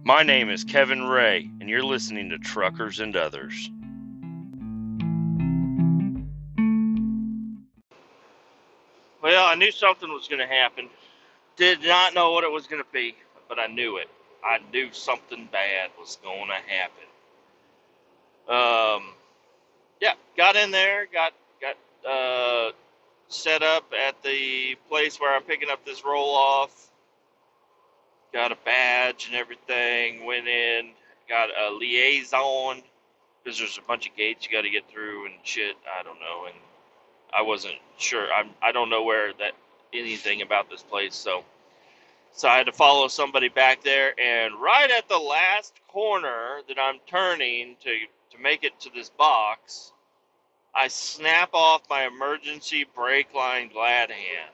My name is Kevin Ray, and you're listening to Truckers and Others. Well, I knew something was going to happen. Did not know what it was going to be, but I knew it. I knew something bad was going to happen. Yeah, got in there, got set up at the place where I'm picking up this roll-off. Got a badge and everything. Went in, got a liaison, because there's a bunch of gates you got to get through and shit. I don't know, and I wasn't sure. I don't know where that anything about this place, so I had to follow somebody back there, and right at the last corner that I'm turning to make it to this box, I snap off my emergency brake line glad hand.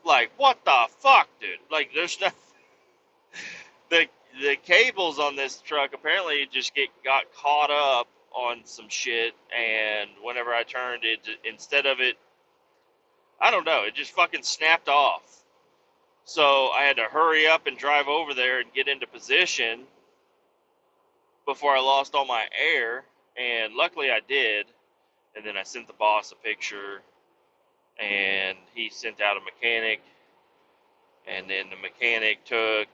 Like, what the fuck, dude? Like, there's no the cables on this truck apparently just got caught up on some shit, and whenever I turned it, instead of it, I don't know, it just fucking snapped off. So I had to hurry up and drive over there and get into position before I lost all my air, and luckily I did. And then I sent the boss a picture, and he sent out a mechanic, and then the mechanic took,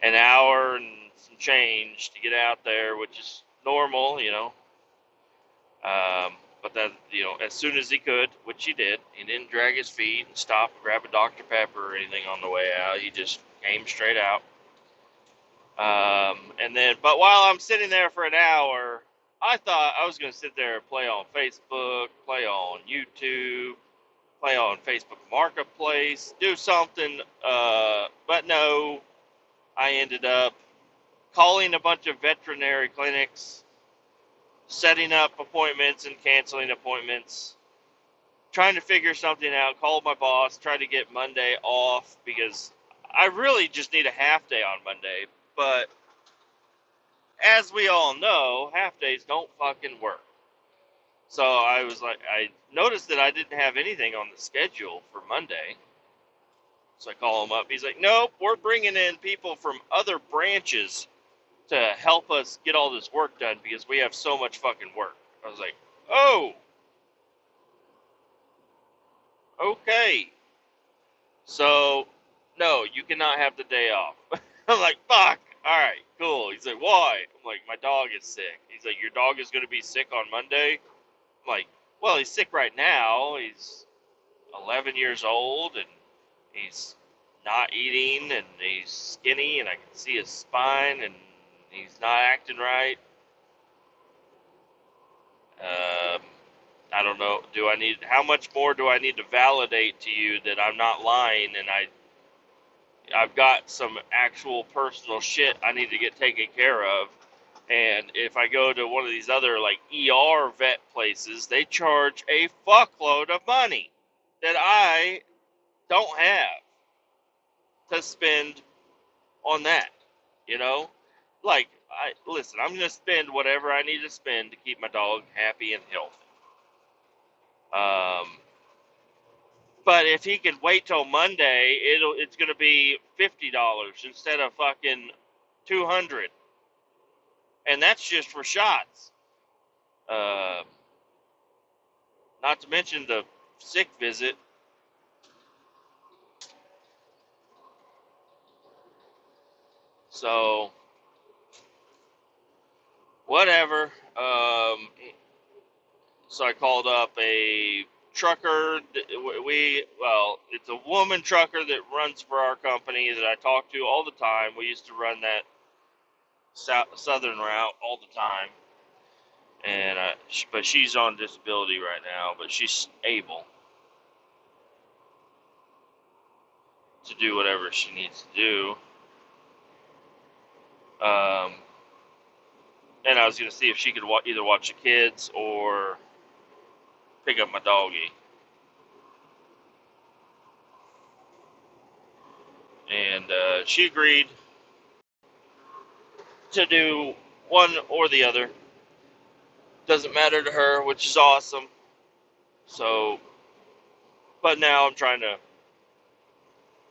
an hour and some change to get out there, which is normal, But that, as soon as he could, which he did, he didn't drag his feet and stop and grab a Dr. Pepper or anything on the way out. He just came straight out. But while I'm sitting there for an hour, I thought I was going to sit there and play on Facebook, play on YouTube, play on Facebook Marketplace, do something. But no, I ended up calling a bunch of veterinary clinics, setting up appointments and canceling appointments, trying to figure something out. Called my boss, tried to get Monday off because I really just need a half day on Monday. But as we all know, half days don't fucking work. So I noticed that I didn't have anything on the schedule for Monday. So I call him up. He's like, nope, we're bringing in people from other branches to help us get all this work done because we have so much fucking work. I was like, oh, okay. So, no, you cannot have the day off. I'm like, fuck. All right, cool. He's like, why? I'm like, my dog is sick. He's like, your dog is going to be sick on Monday? I'm like, well, he's sick right now. He's 11 years old, and he's not eating, and he's skinny, and I can see his spine, and he's not acting right. I don't know. How much more do I need to validate to you that I'm not lying, and I've got some actual personal shit I need to get taken care of. And if I go to one of these other like ER vet places, they charge a fuckload of money that I don't have to spend on that, Like, listen, I'm going to spend whatever I need to spend to keep my dog happy and healthy. But if he can wait till Monday, it's going to be $50 instead of fucking $200, and that's just for shots. Not to mention the sick visit. So, whatever. So I called up a trucker. It's a woman trucker that runs for our company that I talk to all the time. We used to run that southern route all the time. And but she's on disability right now, but she's able to do whatever she needs to do. And I was going to see if she could either watch the kids or pick up my doggy. And she agreed to do one or the other. Doesn't matter to her, which is awesome. So, but now I'm trying to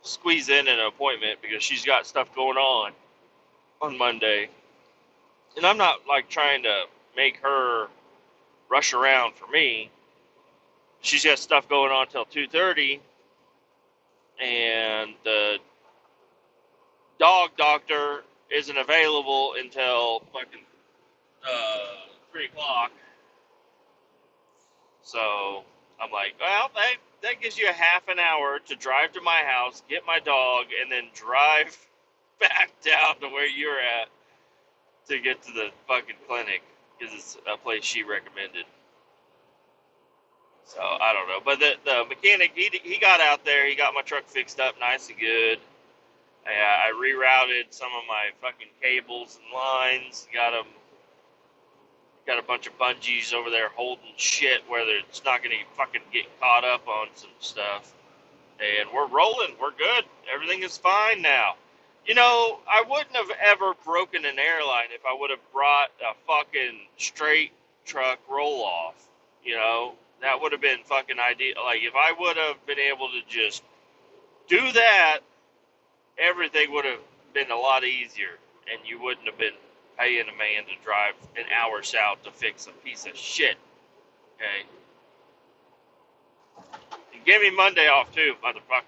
squeeze in an appointment because she's got stuff going on Monday. And I'm not like trying to make her rush around for me. She's got stuff going on till 2:30, and the dog doctor isn't available until fucking 3 o'clock. So I'm like, well, that gives you a half an hour to drive to my house, get my dog, and then drive back down to where you're at to get to the fucking clinic because it's a place she recommended. So I don't know, but the mechanic he got out there, he got my truck fixed up nice and good. I rerouted some of my fucking cables and lines. Got a bunch of bungees over there holding shit where it's not going to fucking get caught up on some stuff. And we're rolling. We're good. Everything is fine now. You know, I wouldn't have ever broken an airline if I would have brought a fucking straight truck roll off. You know, that would have been fucking ideal. Like, if I would have been able to just do that, everything would have been a lot easier. And you wouldn't have been paying a man to drive an hour south to fix a piece of shit. Okay? And give me Monday off too, motherfucker.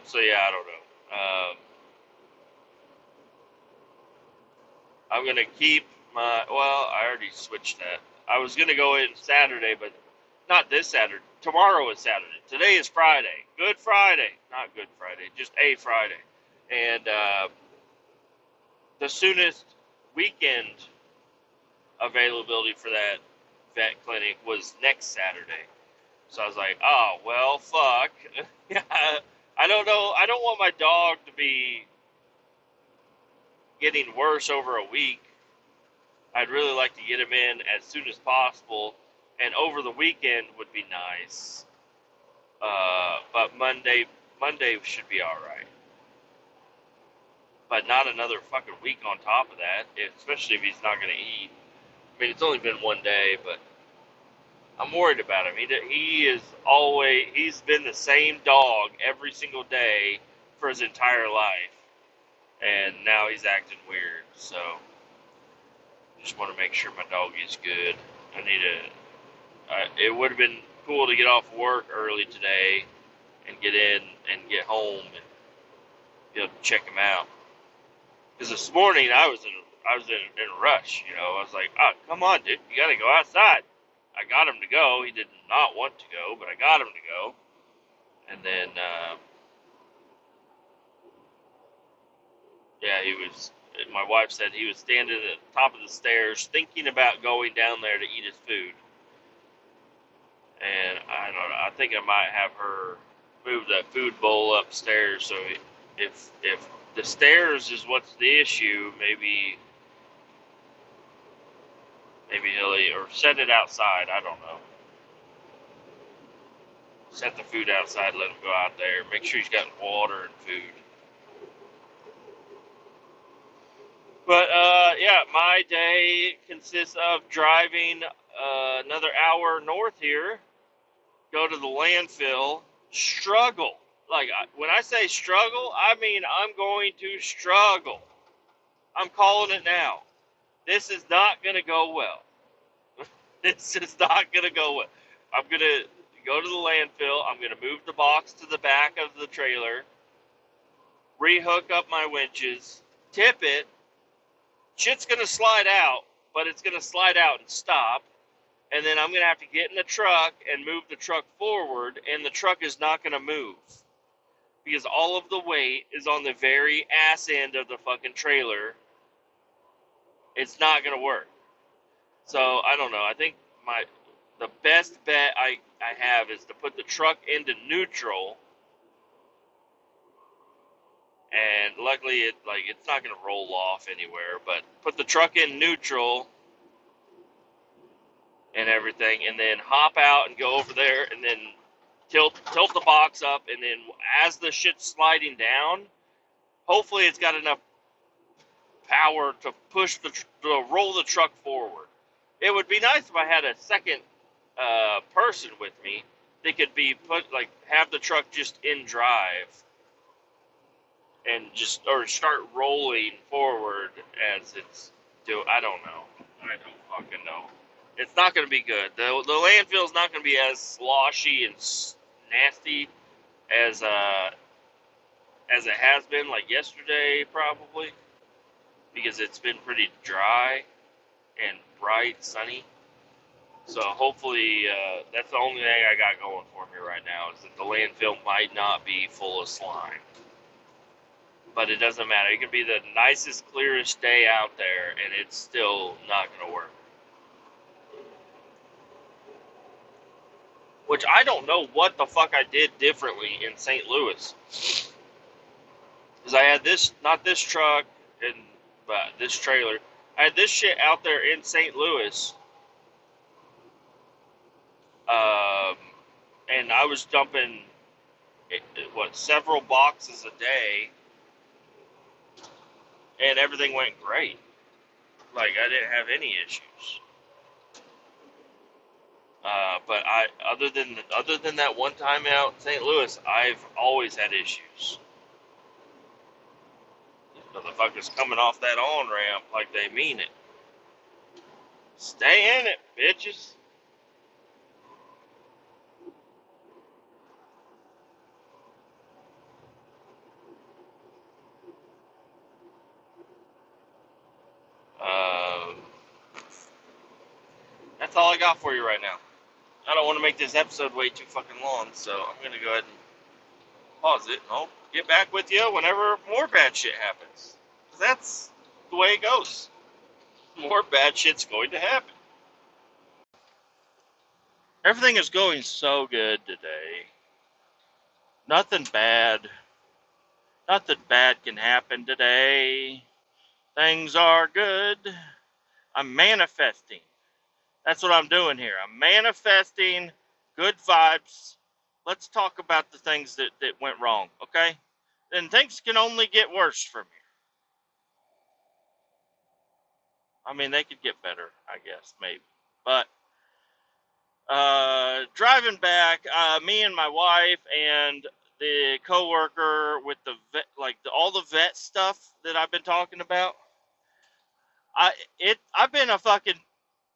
So yeah, I don't know. I'm gonna keep my. Well, I already switched that. I was gonna go in Saturday, but not this Saturday. Tomorrow is Saturday. Today is Friday. Good Friday, not Good Friday, just a Friday. And the soonest weekend availability for that vet clinic was next Saturday. So I was like, oh, well, fuck. I don't know. I don't want my dog to be getting worse over a week. I'd really like to get him in as soon as possible. And over the weekend would be nice. But Monday should be all right. But not another fucking week on top of that, especially if he's not going to eat. I mean, it's only been one day, but I'm worried about him. He's been the same dog every single day for his entire life. And now he's acting weird. So, just want to make sure my dog is good. It would have been cool to get off work early today and get in and get home and be able to check him out. Because this morning I was in a rush, you know. I was like, oh, come on, dude, you gotta go outside. I got him to go. He did not want to go, but I got him to go. And then, my wife said he was standing at the top of the stairs thinking about going down there to eat his food. And I don't know, I think I might have her move that food bowl upstairs. So if the stairs is what's the issue, maybe he'll, or set it outside. I don't know. Set the food outside, let him go out there. Make sure he's got water and food. But, yeah, my day consists of driving another hour north here, go to the landfill, struggle. Like, when I say struggle, I mean I'm going to struggle. I'm calling it now. This is not going to go well. This is not going to go well. I'm going to go to the landfill. I'm going to move the box to the back of the trailer, rehook up my winches, tip it. Shit's going to slide out, but it's going to slide out and stop. And then I'm going to have to get in the truck and move the truck forward, and the truck is not going to move. Because all of the weight is on the very ass end of the fucking trailer. It's not going to work. So, I don't know. I think the best bet I have is to put the truck into neutral. And luckily, it's not going to roll off anywhere. But put the truck in neutral and everything, and then hop out and go over there, and then tilt the box up, and then as the shit's sliding down, hopefully it's got enough power to roll the truck forward. It would be nice if I had a second person with me, they could be put, like, have the truck just in drive and just, or start rolling forward as it's I don't know. I don't fucking know. It's not going to be good. The landfill is not going to be as sloshy and nasty as it has been, like yesterday probably, because it's been pretty dry and bright, sunny. So hopefully that's the only thing I got going for me right now, is that the landfill might not be full of slime. But it doesn't matter. It can be the nicest, clearest day out there, and it's still not going to work. Which I don't know what the fuck I did differently in St. Louis. Because I had this, not this truck, but this trailer. I had this shit out there in St. Louis. And I was dumping, several boxes a day. And everything went great. Like, I didn't have any issues. But other than that one time out in St. Louis, I've always had issues. These motherfuckers coming off that on-ramp like they mean it. Stay in it, bitches. That's all I got for you right now. I don't want to make this episode way too fucking long, so I'm going to go ahead and pause it, and I'll get back with you whenever more bad shit happens. 'Cause that's the way it goes. More bad shit's going to happen. Everything is going so good today. Nothing bad can happen today. Things are good. I'm manifesting. That's what I'm doing here. I'm manifesting good vibes. Let's talk about the things that went wrong, okay? And things can only get worse from here. I mean, they could get better, I guess, maybe. But driving back, me and my wife and the coworker with the vet, all the vet stuff that I've been talking about. I've been a fucking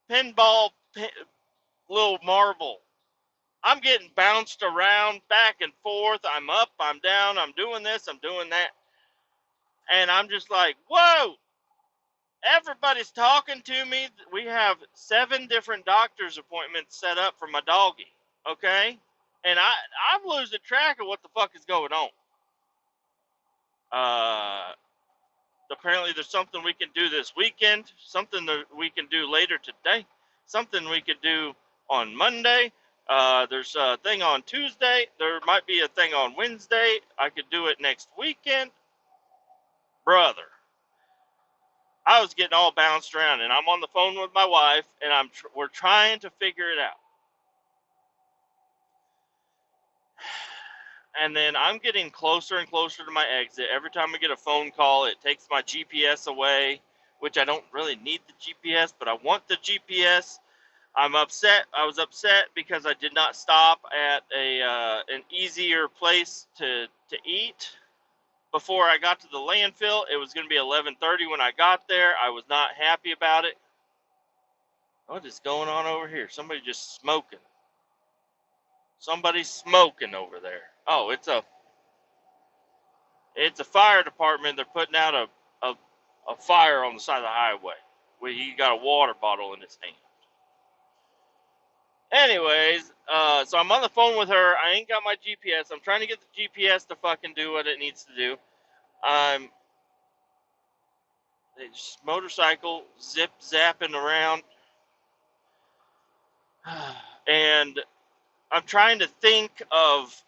pinball little marble. I'm getting bounced around back and forth. I'm up, I'm down, I'm doing this, I'm doing that. And I'm just like, whoa! Everybody's talking to me. We have 7 different doctor's appointments set up for my doggy, okay? And I'm losing track of what the fuck is going on. Apparently there's something we can do this weekend, something that we can do later today, something we could do on Monday. There's a thing on Tuesday. There might be a thing on Wednesday. I could do it next weekend. Brother, I was getting all bounced around, and I'm on the phone with my wife, and we're trying to figure it out. And then I'm getting closer and closer to my exit. Every time I get a phone call, it takes my GPS away, which I don't really need the GPS, but I want the GPS. I'm upset. I was upset because I did not stop at an easier place to eat before I got to the landfill. It was going to be 11:30 when I got there. I was not happy about it. What is going on over here? Somebody just smoking. Somebody's smoking over there. Oh, it's a fire department. They're putting out a fire on the side of the highway. Where he got a water bottle in his hand. Anyways, so I'm on the phone with her. I ain't got my GPS. I'm trying to get the GPS to fucking do what it needs to do. Motorcycle zip zapping around. And I'm trying to think of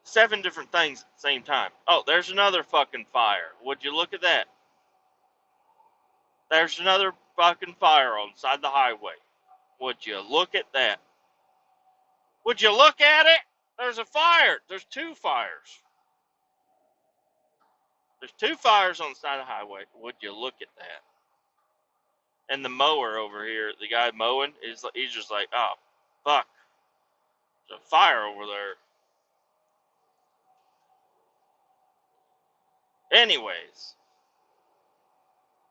7 different things at the same time. Oh, there's another fucking fire. Would you look at that? There's another fucking fire on the side of the highway. Would you look at that? Would you look at it? There's a fire. There's 2 fires. There's 2 fires on the side of the highway. Would you look at that? And the mower over here, the guy mowing, he's just like, oh, fuck. There's a fire over there. Anyways,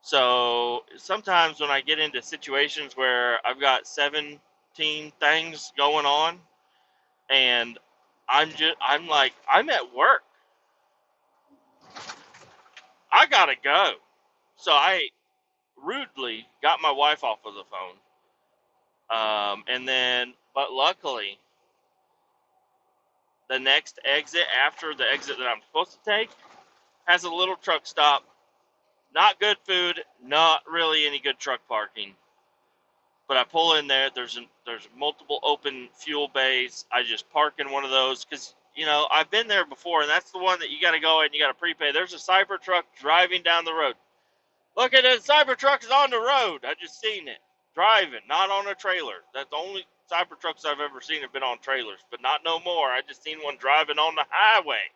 so sometimes when I get into situations where I've got 17 things going on, and I'm like, I'm at work. I gotta go. So I rudely got my wife off of the phone. But luckily, the next exit after the exit that I'm supposed to take has a little truck stop. Not good food, not really any good truck parking. But I pull in there. There's multiple open fuel bays. I just park in one of those because I've been there before, and that's the one that you got to go and you got to prepay. There's a Cybertruck driving down the road. Look at it, Cybertruck is on the road. I just seen it driving, not on a trailer. That's the only Cybertrucks I've ever seen have been on trailers, but not no more. I just seen one driving on the highway.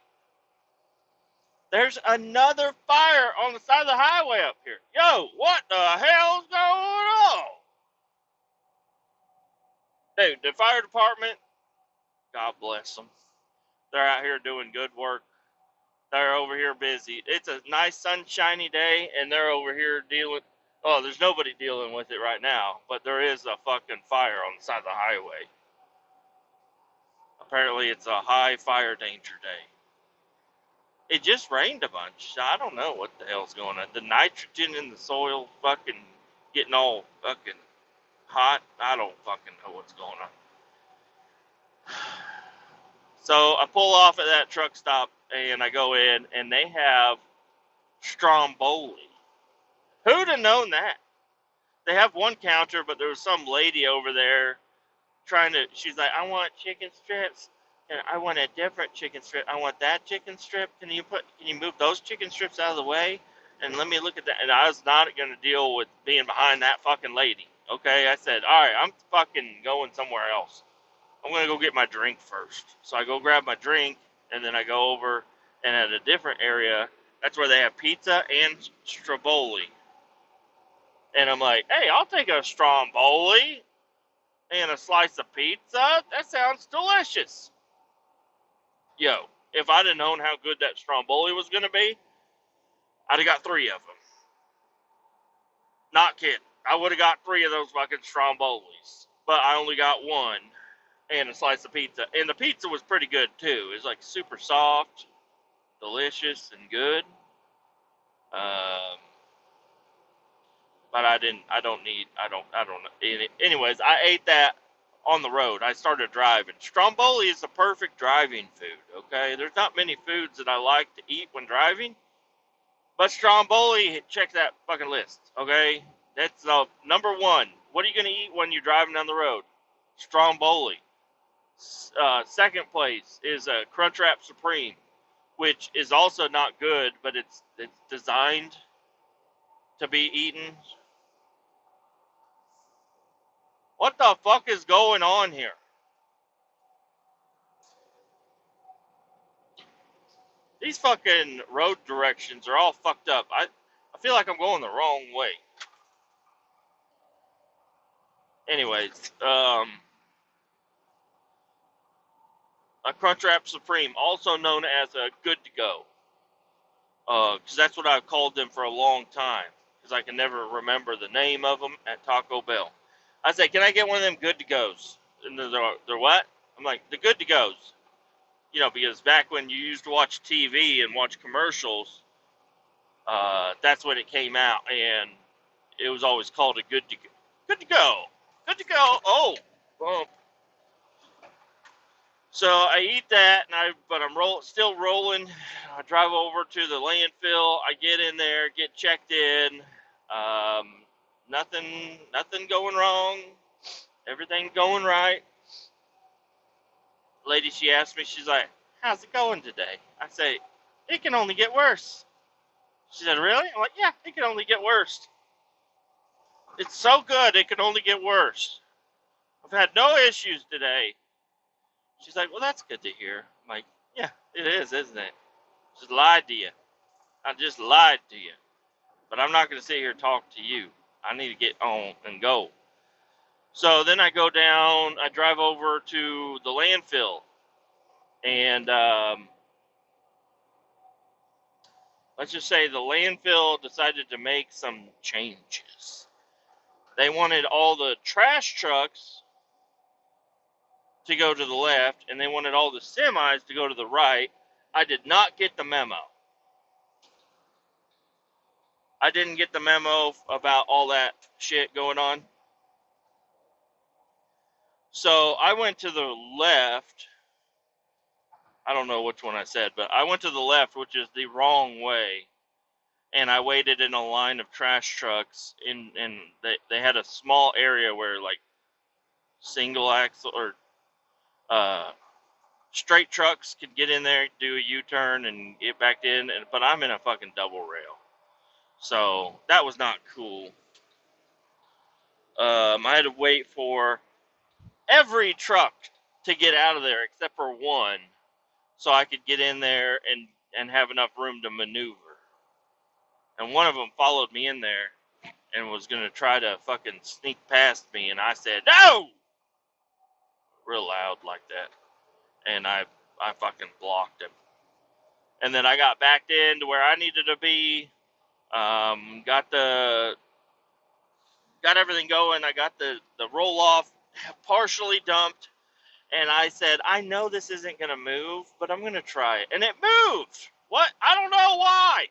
There's another fire on the side of the highway up here. Yo, what the hell's going on? Dude, the fire department, God bless them. They're out here doing good work. They're over here busy. It's a nice sunshiny day, and they're over here dealing. Oh, there's nobody dealing with it right now, but there is a fucking fire on the side of the highway. Apparently, it's a high fire danger day. It just rained a bunch. I don't know what the hell's going on. The nitrogen in the soil fucking getting all fucking hot. I don't fucking know what's going on. So I pull off at that truck stop and I go in, and they have Stromboli. Who'd have known that? They have one counter, but there was some lady over there she's like, I want chicken strips, and I want a different chicken strip. I want that chicken strip. Can you move those chicken strips out of the way? And let me look at that. And I was not going to deal with being behind that fucking lady. Okay, I said, all right, I'm fucking going somewhere else. I'm going to go get my drink first. So I go grab my drink, and then I go over, and at a different area, that's where they have pizza and Stromboli. And I'm like, hey, I'll take a Stromboli and a slice of pizza. That sounds delicious. Yo, if I'd have known how good that Stromboli was going to be, I'd have got 3 of them. Not kidding. I would have got 3 of those fucking Strombolis. But I only got 1 and a slice of pizza. And the pizza was pretty good, too. It was like super soft, delicious, and good. But anyways, I ate that on the road. I started driving. Stromboli is the perfect driving food, okay? There's not many foods that I like to eat when driving, but Stromboli checks that fucking list, okay? That's the number 1. What are you going to eat when you're driving down the road? Stromboli. Second place is a Crunchwrap Supreme, which is also not good, but it's designed to be eaten. What the fuck is going on here? These fucking road directions are all fucked up. I feel like I'm going the wrong way. Anyways, a Crunchwrap Supreme, also known as a Good to Go. Because that's what I've called them for a long time. Because I can never remember the name of them at Taco Bell. I say, can I get one of them Good to Goes? And they're what? I'm like, the Good to Goes. Because back when you used to watch TV and watch commercials, that's when it came out, and it was always called a Good to Go. Good to go. Good to go. Oh, bump. So I eat that, but I'm still rolling. I drive over to the landfill. I get in there, get checked in. Nothing going wrong. Everything going right. Lady, she asked me, she's like, how's it going today? I say, it can only get worse. She said, really? I'm like, yeah, it can only get worse. It's so good, it can only get worse. I've had no issues today. She's like, well, that's good to hear. I'm like, yeah, it is, isn't it? Just lied to you. I just lied to you. But I'm not going to sit here and talk to you. I need to get on and go. So then I go down, I drive over to the landfill, and let's just say the landfill decided to make some changes. They wanted all the trash trucks to go to the left, and they wanted all the semis to go to the right. I did not get the memo. I didn't get the memo about all that shit going on. So I went to the left. I don't know which one I said, but I went to the left, which is the wrong way. And I waited in a line of trash trucks, and they had a small area where, like, single axle or straight trucks could get in there, do a U-turn, and get back in. But I'm in a fucking double rail, so that was not cool. I had to wait for every truck to get out of there except for one, so I could get in there and have enough room to maneuver. And one of them followed me in there and was going to try to fucking sneak past me, and I said, no! Real loud like that. And I fucking blocked him. And then I got backed into where I needed to be, got everything going. I got the roll-off partially dumped, and I said, I know this isn't going to move, but I'm going to try it. And it moved! What? I don't know why!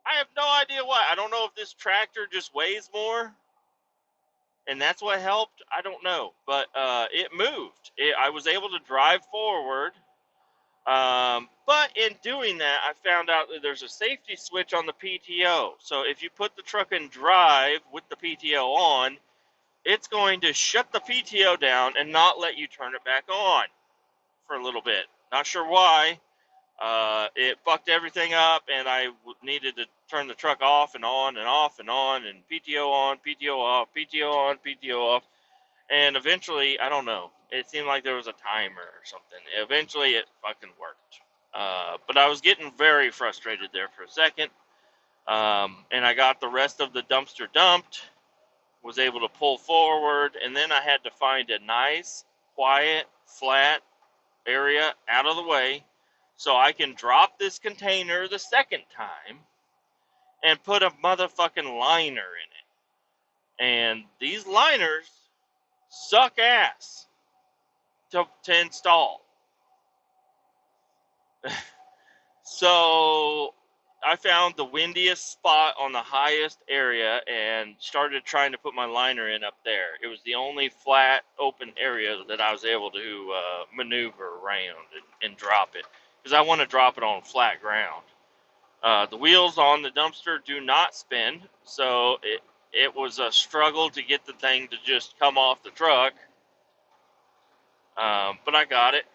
I have no idea why. I don't know if this tractor just weighs more, and that's what helped. I don't know, but it moved. I was able to drive forward, but in doing that, I found out that there's a safety switch on the PTO. So if you put the truck in drive with the PTO on, it's going to shut the PTO down and not let you turn it back on for a little bit. Not sure why. It fucked everything up, and I needed to turn the truck off and on and off and on, and PTO on, PTO off, PTO on, PTO off. And eventually, I don't know, it seemed like there was a timer or something. Eventually, it fucking worked. But I was getting very frustrated there for a second. And I got the rest of the dumpster dumped, was able to pull forward, and then I had to find a nice, quiet, flat area out of the way so I can drop this container the second time and put a motherfucking liner in it. And these liners suck ass to install. So I found the windiest spot on the highest area and started trying to put my liner in up there. It was the only flat, open area that I was able to maneuver around and drop it, because I want to drop it on flat ground. The wheels on the dumpster do not spin, so it was a struggle to get the thing to just come off the truck, but I got it.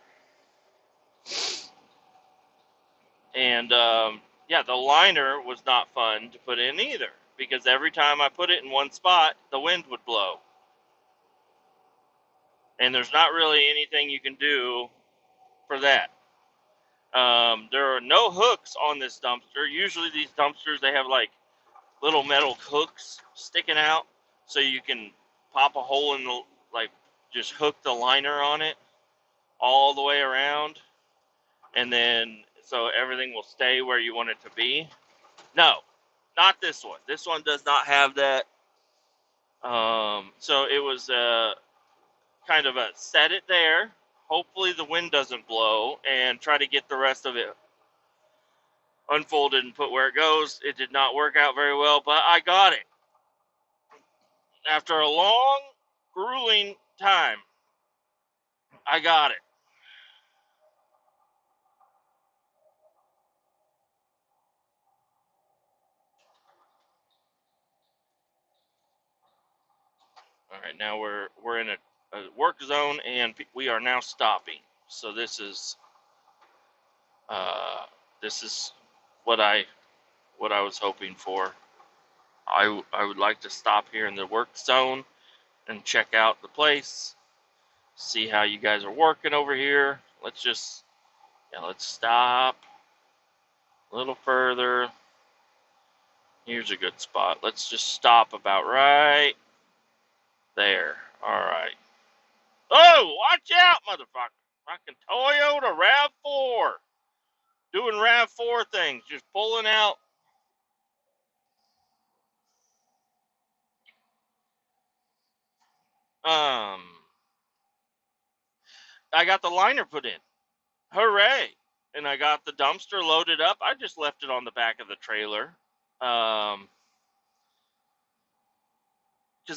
And yeah, the liner was not fun to put in either, because every time I put it in one spot, the wind would blow. And there's not really anything you can do for that. There are no hooks on this dumpster. Usually these dumpsters, they have like little metal hooks sticking out, so you can pop a hole in the, like, just hook the liner on it all the way around, and then so everything will stay where you want it to be. No, not this one. This one does not have that. So it was kind of a set it there. Hopefully the wind doesn't blow, and try to get the rest of it unfolded and put where it goes. It did not work out very well, but I got it. After a long, grueling time, I got it. All right, now we're in a work zone, and we are now stopping. So this is what I was hoping for. I would like to stop here in the work zone and check out the place, see how you guys are working over here. Let's stop a little further. Here's a good spot. Let's just stop about right there. All right. motherfucker. Fucking Toyota RAV4. Doing RAV4 things. Just pulling out. I got the liner put in. Hooray. And I got the dumpster loaded up. I just left it on the back of the trailer. Because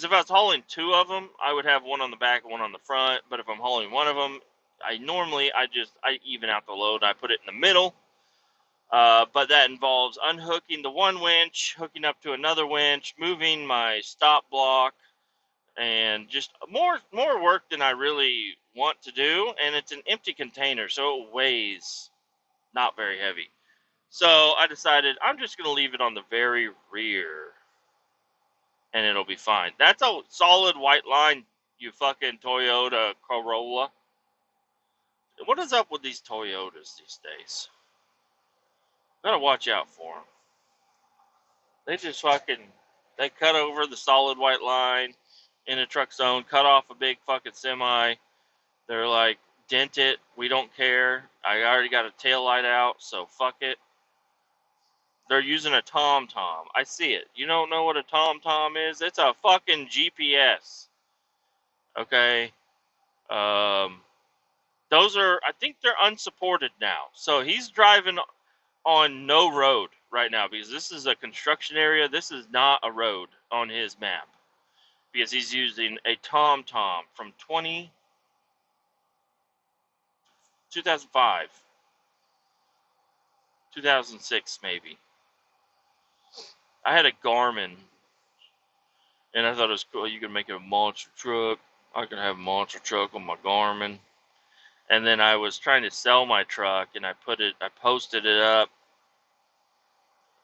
if I was hauling two of them, I would have one on the back and one on the front. But if I'm hauling one of them, I even out the load. I put it in the middle. But that involves unhooking the one winch, hooking up to another winch, moving my stop block, and just more work than I really want to do. And it's an empty container, so it weighs not very heavy. So I decided I'm just going to leave it on the very rear, and it'll be fine. That's a solid white line, you fucking Toyota Corolla. What is up with these Toyotas these days? Gotta watch out for them. They just they cut over the solid white line in a truck zone, cut off a big fucking semi. They're like, dent it, we don't care. I already got a tail light out, so fuck it. They're using a TomTom. I see it. You don't know what a TomTom is? It's a fucking GPS. Okay? Those are, I think they're unsupported now. So he's driving on no road right now because this is a construction area. This is not a road on his map because he's using a TomTom from 2005, 2006 maybe. I had a Garmin, and I thought it was cool. You could make a monster truck. I could have a monster truck on my Garmin. And then I was trying to sell my truck, and I posted it up.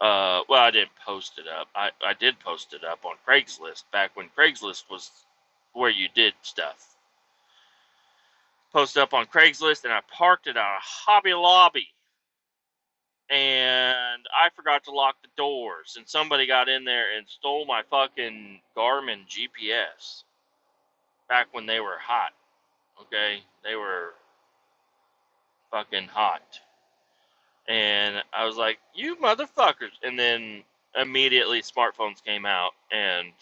Well, I didn't post it up. I did post it up on Craigslist back when Craigslist was where you did stuff. Posted up on Craigslist, and I parked it at a Hobby Lobby. And I forgot to lock the doors, and somebody got in there and stole my fucking Garmin GPS. Back when they were hot, okay? They were fucking hot. And I was like, you motherfuckers. And then immediately smartphones came out, and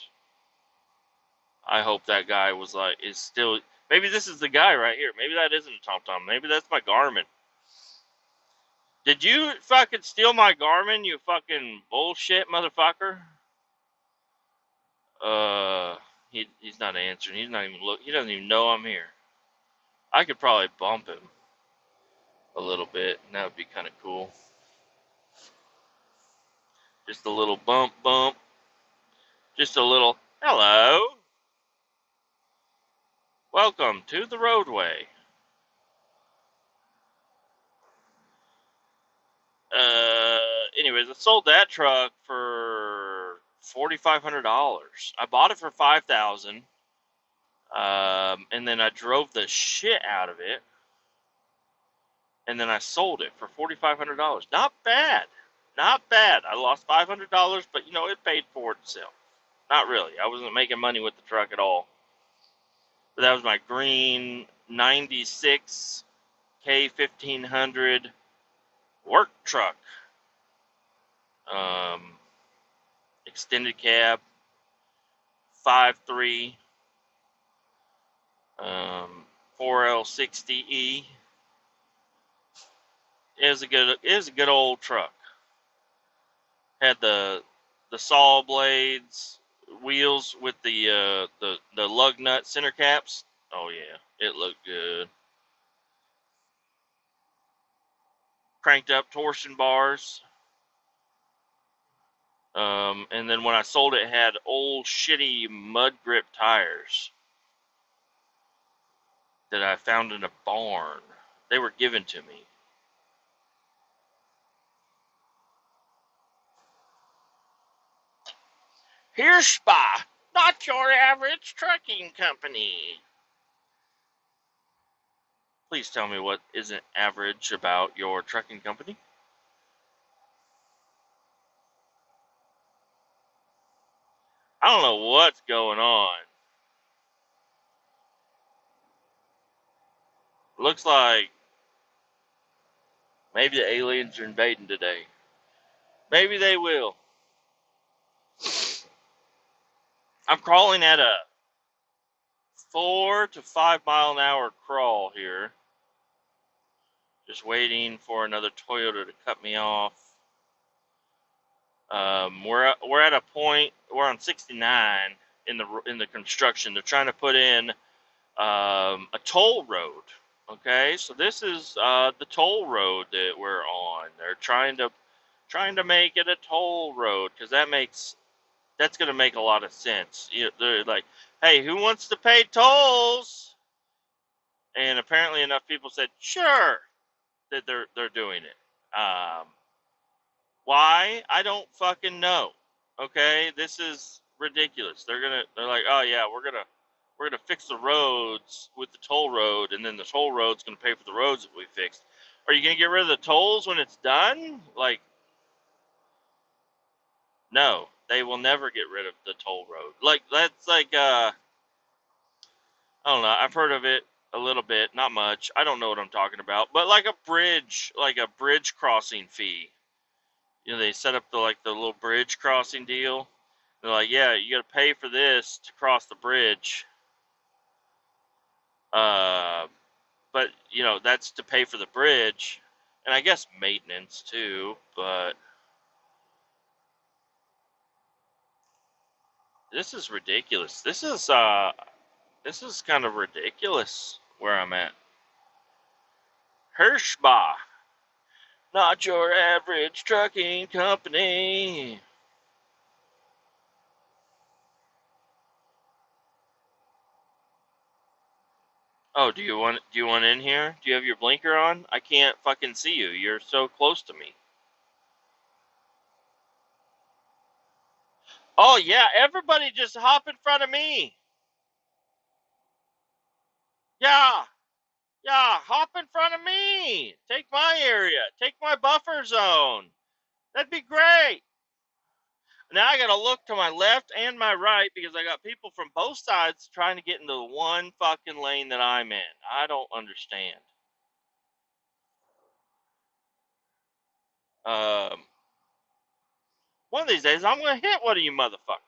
I hope that guy is still, maybe this is the guy right here. Maybe that isn't a TomTom. Maybe that's my Garmin. Did you fucking steal my Garmin, you fucking bullshit motherfucker? He's not answering. He's not even he doesn't even know I'm here. I could probably bump him a little bit, and that would be kind of cool. Just a little bump. Just a little, hello. Welcome to the roadway. Anyways, I sold that truck for $4,500. I bought it for $5,000. And then I drove the shit out of it. And then I sold it for $4,500. Not bad. Not bad. I lost $500, but it paid for itself. Not really. I wasn't making money with the truck at all. But that was my green 96 K1500 work truck. Extended cab, 5.3, 4L60E. It was a good old truck. Had the saw blades, wheels with the lug nut center caps. Oh yeah, it looked good. Cranked up torsion bars. And then when I sold it, it had old shitty mud grip tires that I found in a barn. They were given to me. Here's Spa, not your average trucking company. Please tell me what isn't average about your trucking company. I don't know what's going on. Looks like maybe the aliens are invading today. Maybe they will. I'm crawling at a 4 to 5 mile an hour crawl here. Just waiting for another Toyota to cut me off. We're at a point. We're on 69 in the construction. They're trying to put in a toll road. Okay, so this is the toll road that we're on. They're trying to make it a toll road because that's going to make a lot of sense. They're like, hey, who wants to pay tolls? And apparently enough people said sure that they're doing it. Why? I don't fucking know. Okay, this is ridiculous. They're like, oh yeah, we're gonna fix the roads with the toll road, and then the toll road's gonna pay for the roads that we fixed. Are you gonna get rid of the tolls when it's done? Like, no, they will never get rid of the toll road. Like that's like I don't know. I've heard of it a little bit, not much. I don't know what I'm talking about, but like a bridge crossing fee. They set up the little bridge crossing deal. They're like, yeah, you got to pay for this to cross the bridge. But that's to pay for the bridge, and I guess maintenance too. But this is ridiculous. This is kind of ridiculous where I'm at. Hirschbach, not your average trucking company. Oh, do you want in here? Do you have your blinker on? I can't fucking see you. You're so close to me. Oh yeah, everybody just hop in front of me. Yeah, yeah, hop in front of me. Take my area. Take my buffer zone. That'd be great. Now I gotta look to my left and my right because I got people from both sides trying to get into the one fucking lane that I'm in. I don't understand. Um, one of these days I'm gonna hit one of you motherfuckers.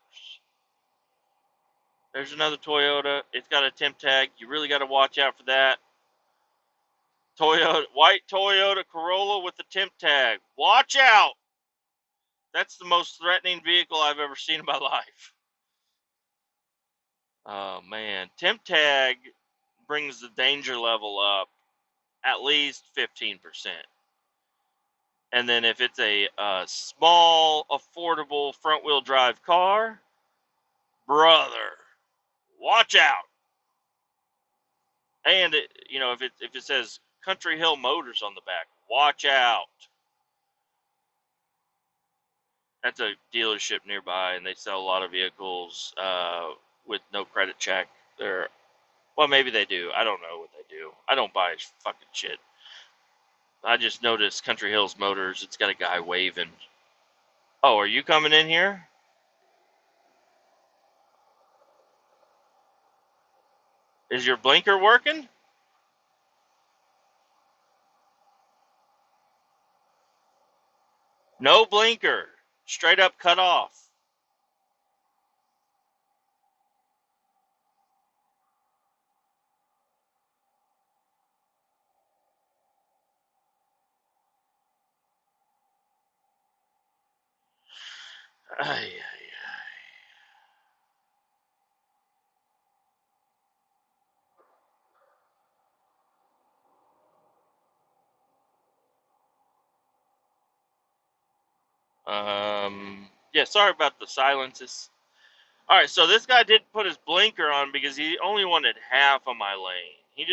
There's another Toyota. It's got a temp tag. You really got to watch out for that. White Toyota Corolla with the temp tag. Watch out. That's the most threatening vehicle I've ever seen in my life. Oh man, temp tag brings the danger level up at least 15%. And then if it's a small, affordable front-wheel drive car, brother, watch out. And if it says Country Hill Motors on the back, watch out. That's a dealership nearby, and they sell a lot of vehicles with no credit check. Well, maybe they do. I don't know what they do. I don't buy fucking shit. I just noticed Country Hills Motors. It's got a guy waving. Oh, are you coming in here? Is your blinker working? No blinker. Straight up cut off. Ay, yeah, sorry about the silences. Alright, so this guy didn't put his blinker on because he only wanted half of my lane. He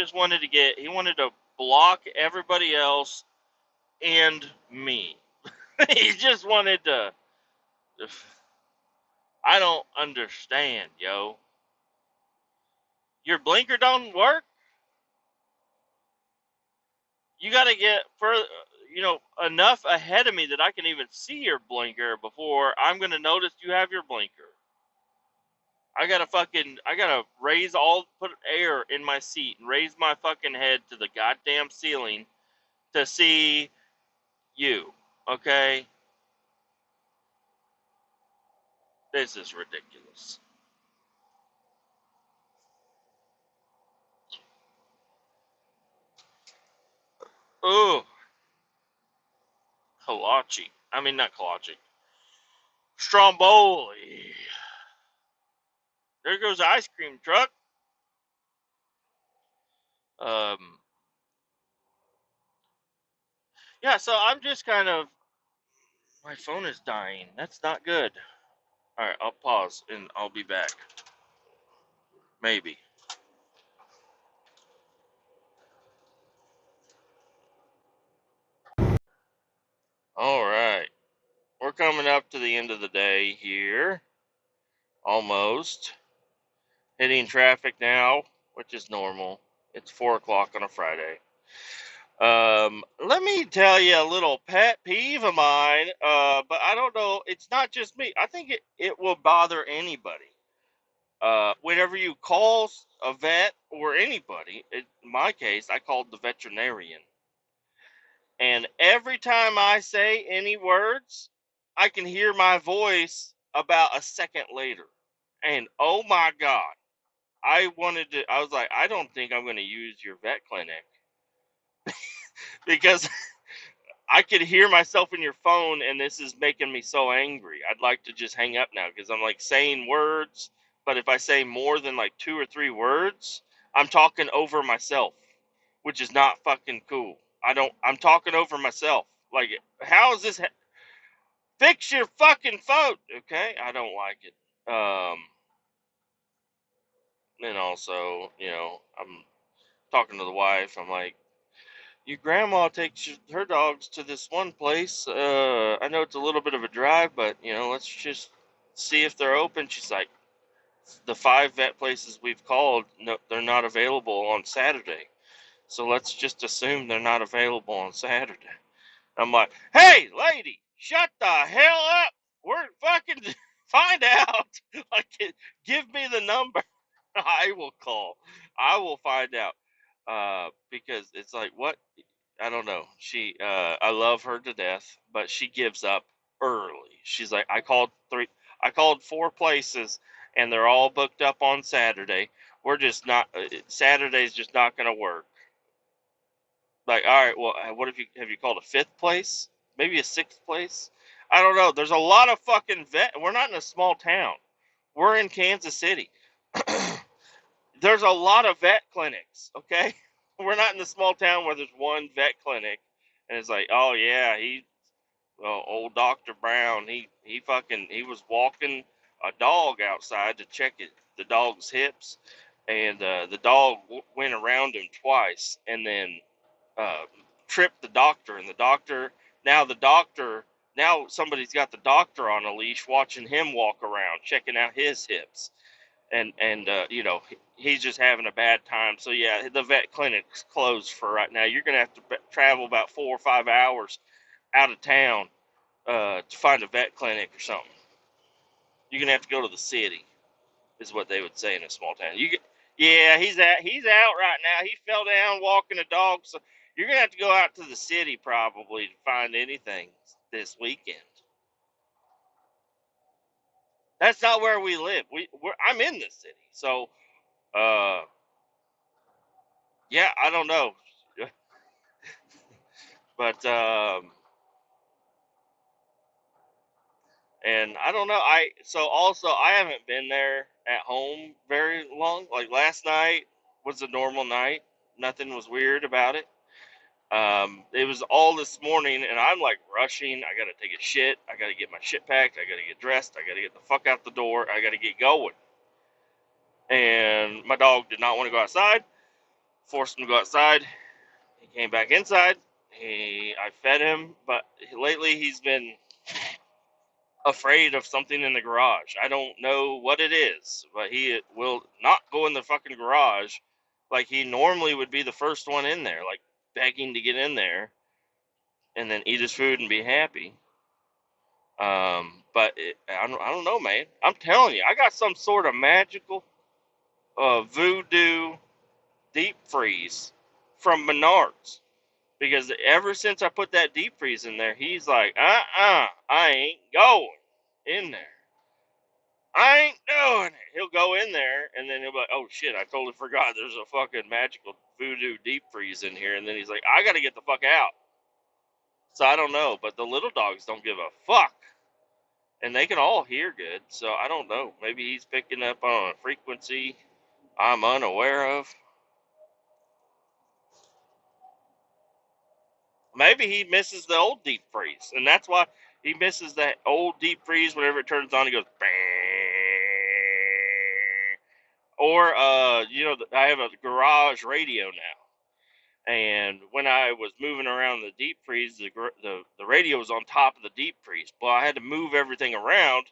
wanted to block everybody else and me. He just wanted to. I don't understand, yo. Your blinker don't work? You gotta get enough ahead of me that I can even see your blinker before I'm gonna notice you have your blinker. I gotta put air in my seat and raise my fucking head to the goddamn ceiling to see you. Okay? This is ridiculous. Ooh, kolache. I mean, not kolache. Stromboli. There goes the ice cream truck. Um, yeah, so I'm just kind of. My phone is dying. That's not good. Alright, I'll pause and I'll be back. Maybe. Alright. We're coming up to the end of the day here. Almost. Hitting traffic now, which is normal. It's 4 o'clock on a Friday. Let me tell you a little pet peeve of mine, but I don't know, it's not just me. I think it will bother anybody. Whenever you call a vet or anybody, in my case, I called the veterinarian. And every time I say any words, I can hear my voice about a second later. And oh my God, I was like, I don't think I'm going to use your vet clinic because I could hear myself in your phone and this is making me so angry. I'd like to just hang up now because I'm like saying words, but if I say more than like 2 or 3 words, I'm talking over myself, which is not fucking cool. I'm talking over myself. Like, how is this? Fix your fucking phone, okay? I don't like it. And also, I'm talking to the wife. I'm like, your grandma takes her dogs to this one place. I know it's a little bit of a drive, but let's just see if they're open. She's like, the 5 vet places we've called, no, they're not available on Saturday. So let's just assume they're not available on Saturday. I'm like, hey, lady, shut the hell up. We're fucking find out. Like, give me the number. I will call. I will find out. Because it's like, what? I don't know. I love her to death, but she gives up early. She's like, I called 4 places, and they're all booked up on Saturday. We're just not. Saturday's just not going to work. Like, all right, well, what have you called a 5th place? Maybe a 6th place? I don't know. There's a lot of fucking We're not in a small town. We're in Kansas City. There's a lot of vet clinics, okay? We're not in the small town where there's one vet clinic, and it's like, oh yeah, old Dr. Brown, he was walking a dog outside to check the dog's hips, and the dog went around him twice, and then uh, tripped the doctor, and now somebody's got the doctor on a leash watching him walk around, checking out his hips, and he's just having a bad time. So yeah, the vet clinic's closed for right now. You're gonna have to travel about 4 or 5 hours out of town to find a vet clinic or something. You're gonna have to go to the city, is what they would say in a small town. Yeah, he's out right now. He fell down walking a dog. So you're gonna have to go out to the city probably to find anything this weekend. That's not where we live. I'm in the city, so uh, yeah, I don't know, but and I don't know. I haven't been there at home very long. Like last night was a normal night. Nothing was weird about it. It was all this morning, and I'm like rushing. I gotta take a shit. I gotta get my shit packed. I gotta get dressed. I gotta get the fuck out the door. I gotta get going. And my dog did not want to go outside. Forced him to go outside. He came back inside. I fed him, but lately he's been afraid of something in the garage. I don't know what it is, but he will not go in the fucking garage like he normally would be the first one in there, like begging to get in there and then eat his food and be happy. But I don't know, man. I'm telling you, I got some sort of magical voodoo deep freeze from Menards. Because ever since I put that deep freeze in there, he's like, I ain't going in there. I ain't doing it. He'll go in there, and then he'll be like, oh shit, I totally forgot there's a fucking magical voodoo deep freeze in here. And then he's like, I gotta get the fuck out. So I don't know, but the little dogs don't give a fuck. And they can all hear good, so I don't know. Maybe he's picking up on a frequency I'm unaware of. Maybe he misses the old deep freeze, and that's why he misses that old deep freeze. Whenever it turns on, he goes, "Bang." Or I have a garage radio now, and when I was moving around the deep freeze, the radio was on top of the deep freeze. Well, I had to move everything around,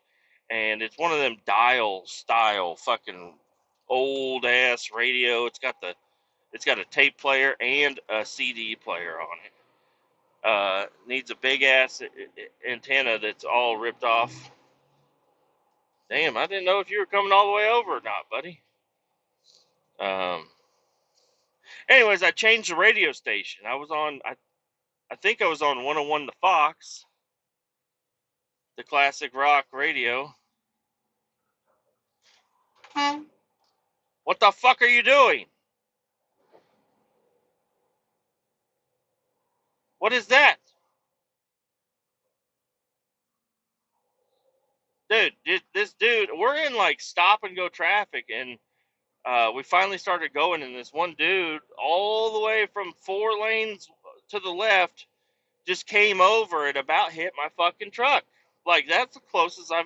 and it's one of them dial style fucking old ass radio. It's got a tape player and a CD player on it. Needs a big ass antenna that's all ripped off. Damn, I didn't know if you were coming all the way over or not, buddy. Anyways, I changed the radio station. I think I was on 101 The Fox, the classic rock radio. What the fuck are you doing? What is that? Dude, this dude, we're in like stop and go traffic, and we finally started going, and this one dude, all the way from 4 lanes to the left, just came over and about hit my fucking truck. Like, that's the closest I've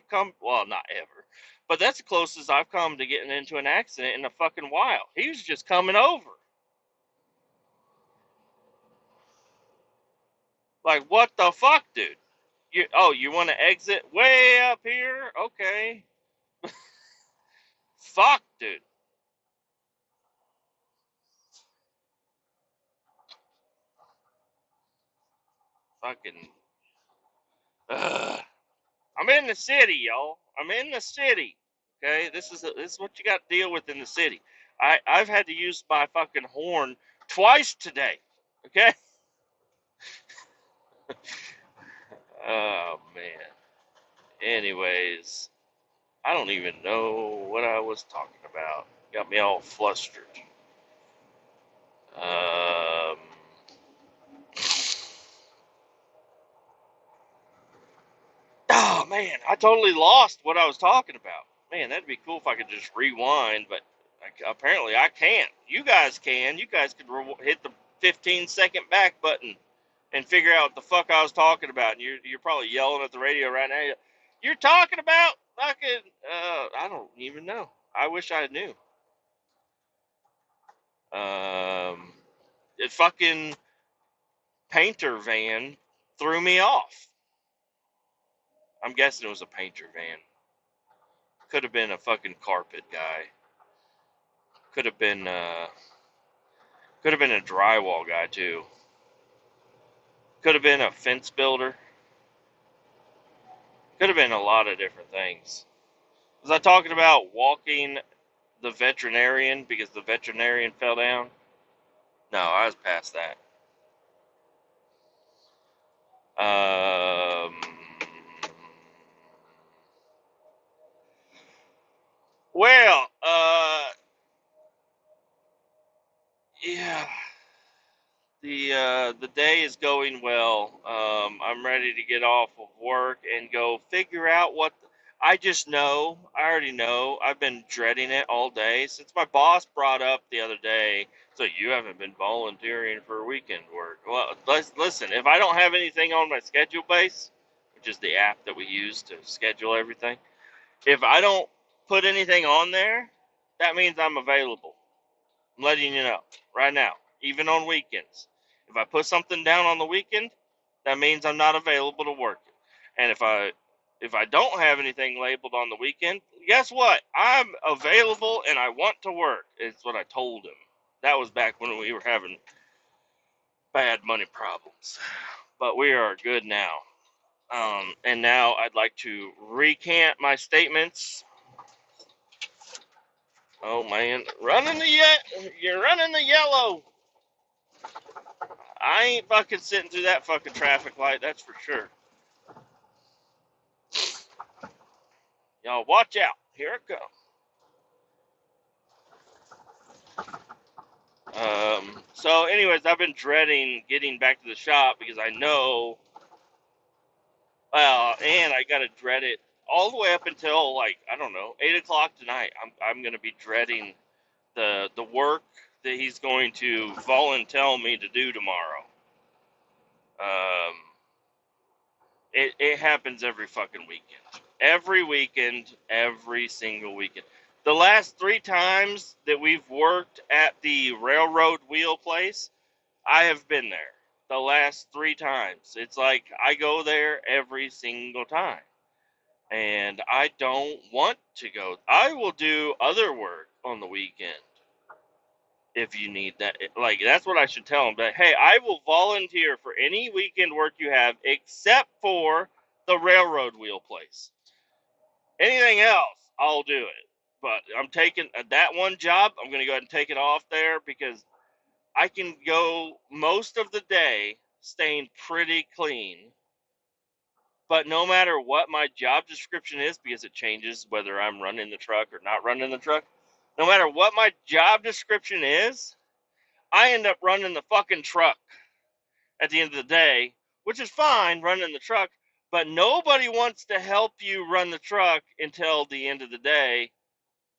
come. Well, not ever, but that's the closest I've come to getting into an accident in a fucking while. He was just coming over. Like, what the fuck, dude? You want to exit way up here? Okay. Fuck, dude. Fucking. Ugh. I'm in the city, y'all. I'm in the city. Okay, this is what you got to deal with in the city. I've had to use my fucking horn twice today. Okay. Oh man. Anyways, I don't even know what I was talking about. Got me all flustered. Um. Oh man, I totally lost what I was talking about. Man, that'd be cool if I could just rewind, but apparently I can't. You guys can. You guys could hit the 15-second back button and figure out what the fuck I was talking about. And you're probably yelling at the radio right now. You're talking about fucking. I don't even know. I wish I knew. The fucking painter van threw me off. I'm guessing it was a painter van. Could have been a fucking carpet guy. Could have been a drywall guy too. Could have been a fence builder. Could have been a lot of different things. Was I talking about walking the veterinarian because the veterinarian fell down? No, I was past that. Um, well, yeah. The day is going well. I'm ready to get off of work and go figure out what I just know. I already know. I've been dreading it all day since my boss brought up the other day. So you haven't been volunteering for weekend work. Well, listen. If I don't have anything on my schedule base, which is the app that we use to schedule everything, if I don't put anything on there, that means I'm available. I'm letting you know right now, even on weekends. If I put something down on the weekend, that means I'm not available to work it. And if I don't have anything labeled on the weekend, guess what? I'm available and I want to work. It's what I told him. That was back when we were having bad money problems. But we are good now. And now I'd like to recant my statements. Oh man, you're running the yellow. I ain't fucking sitting through that fucking traffic light, that's for sure. Y'all watch out. Here it comes. So anyways, I've been dreading getting back to the shop because I know, well, and I gotta dread it all the way up until like, I don't know, 8 o'clock tonight. I'm gonna be dreading the work that he's going to volunteer me to do tomorrow. Um, it happens every fucking weekend. Every weekend, every single weekend. The last 3 times that we've worked at the railroad wheel place, I have been there. The last 3 times. It's like I go there every single time. And I don't want to go. I will do other work on the weekend if you need that. Like, that's what I should tell them. But hey, I will volunteer for any weekend work you have except for the railroad wheel place. Anything else, I'll do it. But I'm taking that one job. I'm going to go ahead and take it off there because I can go most of the day staying pretty clean. But no matter what my job description is, because it changes whether I'm running the truck or not running the truck, no matter what my job description is, I end up running the fucking truck at the end of the day, which is fine, running the truck, but nobody wants to help you run the truck until the end of the day,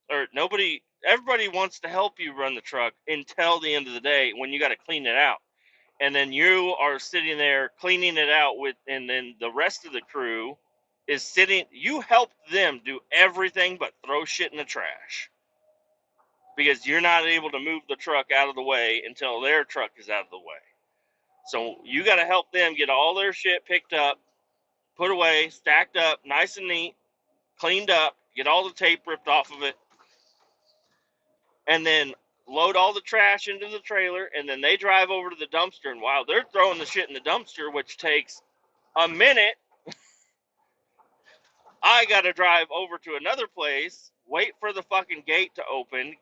or everybody wants to help you run the truck until the end of the day when you got to clean it out. And then you are sitting there cleaning it out and then the rest of the crew is you help them do everything but throw shit in the trash. Because you're not able to move the truck out of the way until their truck is out of the way. So you got to help them get all their shit picked up, put away, stacked up, nice and neat, cleaned up, get all the tape ripped off of it, and then load all the trash into the trailer, and then they drive over to the dumpster, and while they're throwing the shit in the dumpster, which takes a minute, I got to drive over to another place, wait for the fucking gate to open.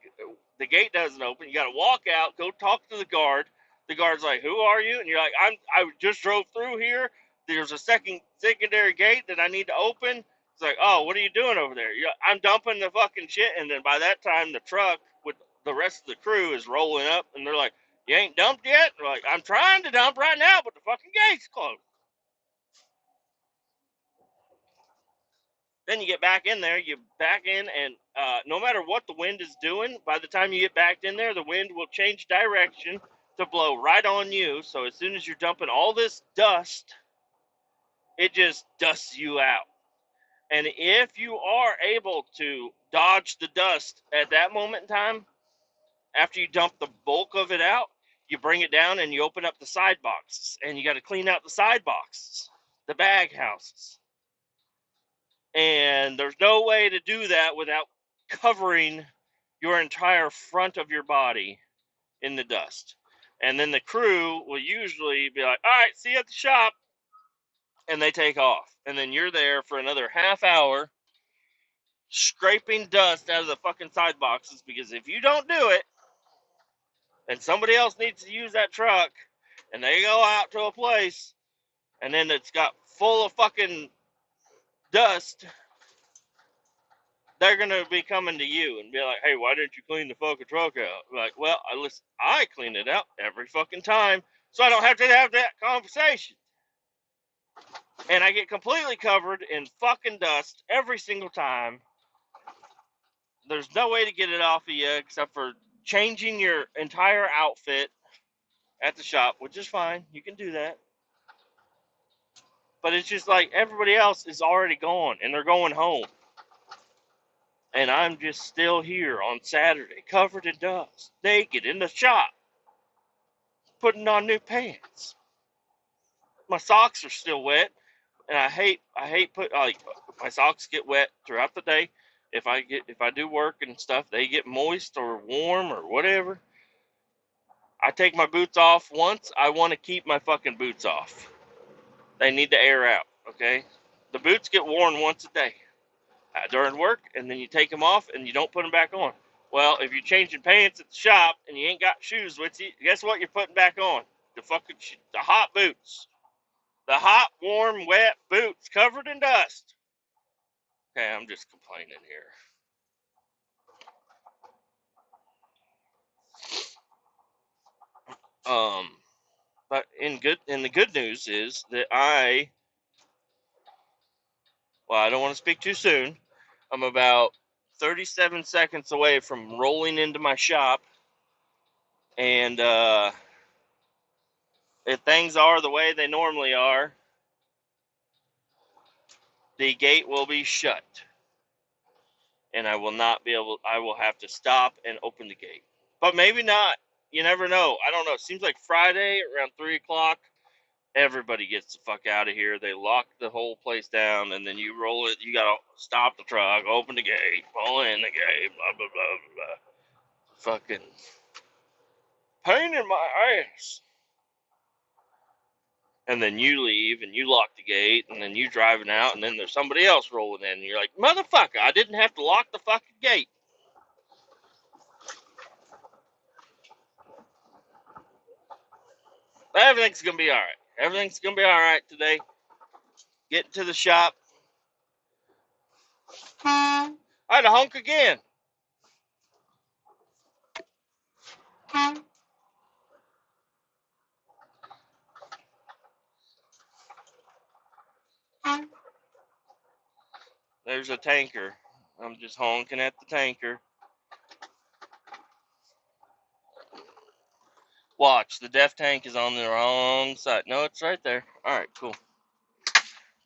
The gate doesn't open. You got to walk out, go talk to the guard. The guard's like, "Who are you?" And you're like, I just drove through here. There's a secondary gate that I need to open." It's like, "Oh, what are you doing over there?" I'm dumping the fucking shit. And then by that time, the truck with the rest of the crew is rolling up, and they're like, "You ain't dumped yet?" We're like, "I'm trying to dump right now, but the fucking gate's closed." Then you get back in there, you back in, and no matter what the wind is doing, by the time you get back in there, the wind will change direction to blow right on you. So as soon as you're dumping all this dust, it just dusts you out. And if you are able to dodge the dust at that moment in time, after you dump the bulk of it out, you bring it down and you open up the side boxes. And you got to clean out the side boxes, the bag houses. And there's no way to do that without covering your entire front of your body in the dust. And then the crew will usually be like, "All right, see you at the shop." And they take off. And then you're there for another half hour scraping dust out of the fucking side boxes, because if you don't do it and somebody else needs to use that truck and they go out to a place and then it's got full of fucking dust, they're gonna be coming to you and be like, "Hey, why didn't you clean the fucking truck out?" Like, well, I clean it out every fucking time, so I don't have to have that conversation. And I get completely covered in fucking dust every single time. There's no way to get it off of you except for changing your entire outfit at the shop, which is fine. You can do that. But it's just like everybody else is already gone and they're going home. And I'm just still here on Saturday, covered in dust, naked in the shop, putting on new pants. My socks are still wet, and I hate my socks get wet throughout the day. If I do work and stuff, they get moist or warm or whatever. I take my boots off once. I want to keep my fucking boots off. They need to air out. Okay? The boots get worn once a day during work, and then you take them off and you don't put them back on. Well, if you're changing pants at the shop and you ain't got shoes with you, guess what you're putting back on? The hot boots. The hot, warm, wet boots covered in dust. Okay, I'm just complaining here. But the good news is that I don't want to speak too soon. I'm about 37 seconds away from rolling into my shop, and if things are the way they normally are, the gate will be shut, and I will have to stop and open the gate. But maybe not. You never know. I don't know. It seems like Friday around 3 o'clock, everybody gets the fuck out of here. They lock the whole place down, and then you roll it. You gotta stop the truck, open the gate, pull in the gate, blah, blah, blah, blah, blah. Fucking pain in my ass. And then you leave, and you lock the gate, and then you driving out, and then there's somebody else rolling in, and you're like, motherfucker, I didn't have to lock the fucking gate. But everything's gonna be alright. Everything's gonna be alright today. Getting to the shop. I had to honk again. There's a tanker. I'm just honking at the tanker. Watch, the death tank is on the wrong side. No, it's right there. Alright, cool.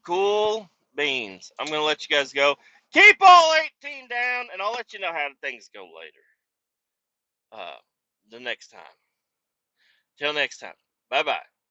Cool beans. I'm going to let you guys go. Keep all 18 down, and I'll let you know how things go later. The next time. Till next time. Bye-bye.